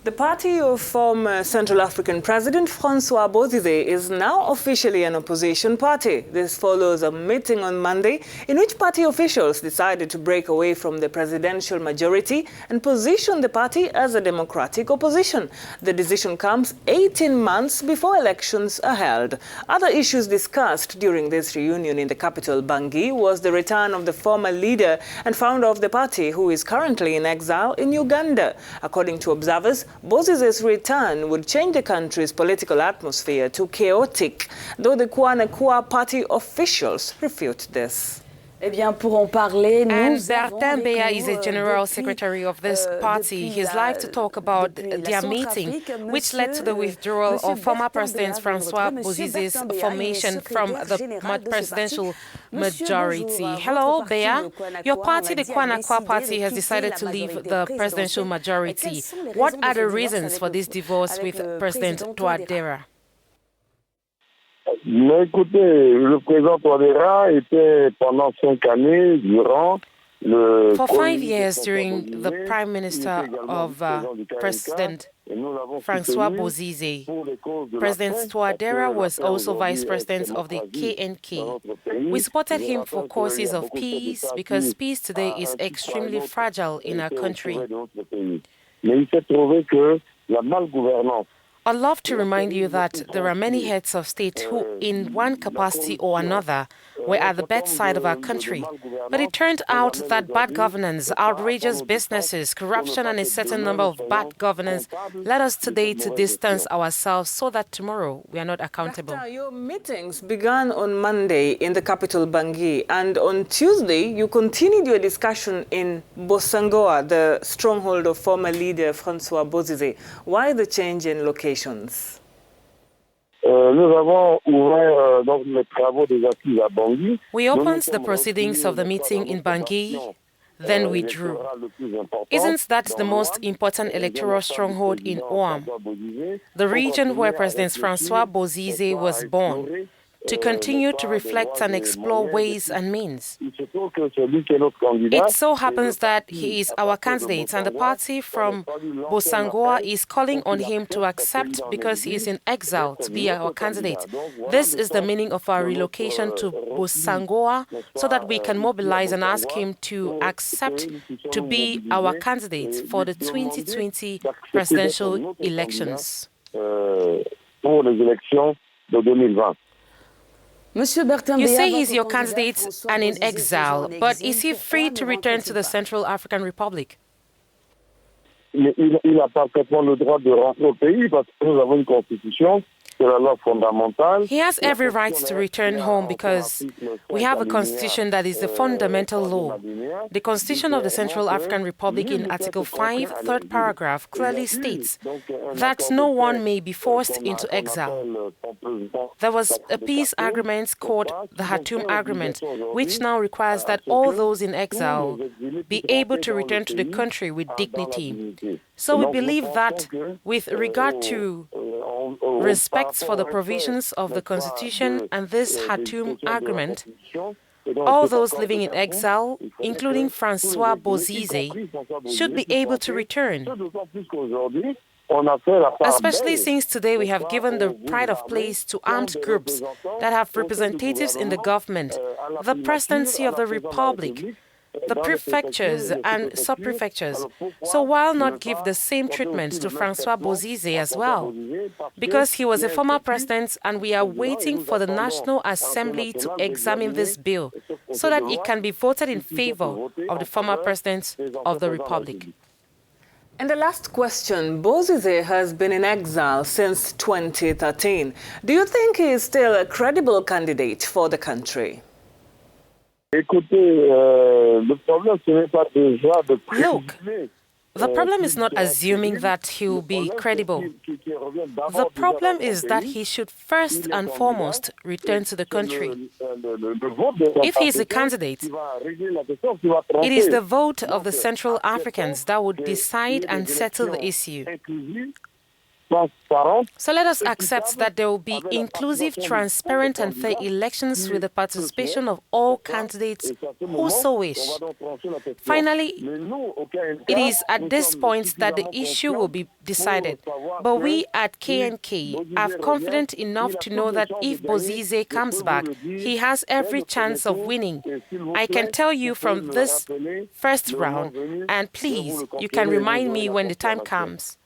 The party of former Central African President Francois Bozize is now officially an opposition party. This follows a meeting on Monday in which party officials decided to break away from the presidential majority and position the party as a democratic opposition. The decision comes 18 months before elections are held. Other issues discussed during this reunion in the capital, Bangui, was the return of the former leader and founder of the party, who is currently in exile in Uganda. According to observers, Bozize's return would change the country's political atmosphere to chaotic, though the Kwanakwa party officials refute this. And Bertin Beya is the general secretary of this party. He's live to talk about their meeting, which led to the withdrawal of former President Francois Bozize's formation from the presidential majority. Hello, Beya. Your party, the Kwanakwa party, has decided to leave the presidential majority. What are the reasons for this divorce with President Touadéra? Mais écoutez, le président Touadéra était pendant 5 années durant le... For 5 years during the Prime Minister of President Francois Bozize, President Touadéra was also Vice President of the KNK. We supported him for causes of peace because peace today is extremely fragile in our country. Mais il s'est trouvé que la malgouvernance. I'd love to remind you that there are many heads of state who, in one capacity or another, were at the bedside of our country. But it turned out that bad governance, outrageous businesses, corruption, and a certain number of bad governance led us today to distance ourselves so that tomorrow we are not accountable. Your meetings began on Monday in the capital, Bangui, and on Tuesday you continued your discussion in Bossangoa, the stronghold of former leader Francois Bozize. Why the change in location? We opened the proceedings of the meeting in Bangui, then withdrew. Isn't that the most important electoral stronghold in OAM, the region where President Francois Bozize was born, to continue to reflect and explore ways and means? It so happens that he is our candidate, and the party from Bossangoa is calling on him to accept because he is in exile to be our candidate. This is the meaning of our relocation to Bossangoa, so that we can mobilize and ask him to accept to be our candidate for the 2020 presidential elections. You say he's your candidate and in exile, but is he free to return to the Central African Republic? Il a parfaitement le droit de rentrer au pays parce que nous avons une constitution. He has every right to return home because we have a constitution that is the fundamental law. The Constitution of the Central African Republic in Article 5, third paragraph, clearly states that no one may be forced into exile. There was a peace agreement called the Khartoum Agreement, which now requires that all those in exile be able to return to the country with dignity. So we believe that with regard to respect for the provisions of the Constitution and this Khartoum Agreement, all those living in exile, including Francois Bozize, should be able to return. Especially since today we have given the pride of place to armed groups that have representatives in the government, the presidency of the Republic, the prefectures and sub-prefectures. So why not give the same treatment to Francois Bozize as well? Because he was a former president and we are waiting for the National Assembly to examine this bill so that it can be voted in favor of the former president of the Republic. And the last question, Bozize has been in exile since 2013. Do you think he is still a credible candidate for the country? Look, the problem is not assuming that he will be credible. The problem is that he should first and foremost return to the country. If he is a candidate, it is the vote of the Central Africans that would decide and settle the issue. So let us accept that there will be inclusive, transparent and fair elections with the participation of all candidates who so wish. Finally, it is at this point that the issue will be decided. But we at KNK are confident enough to know that if Bozize comes back, he has every chance of winning. I can tell you from this first round, and please, you can remind me when the time comes.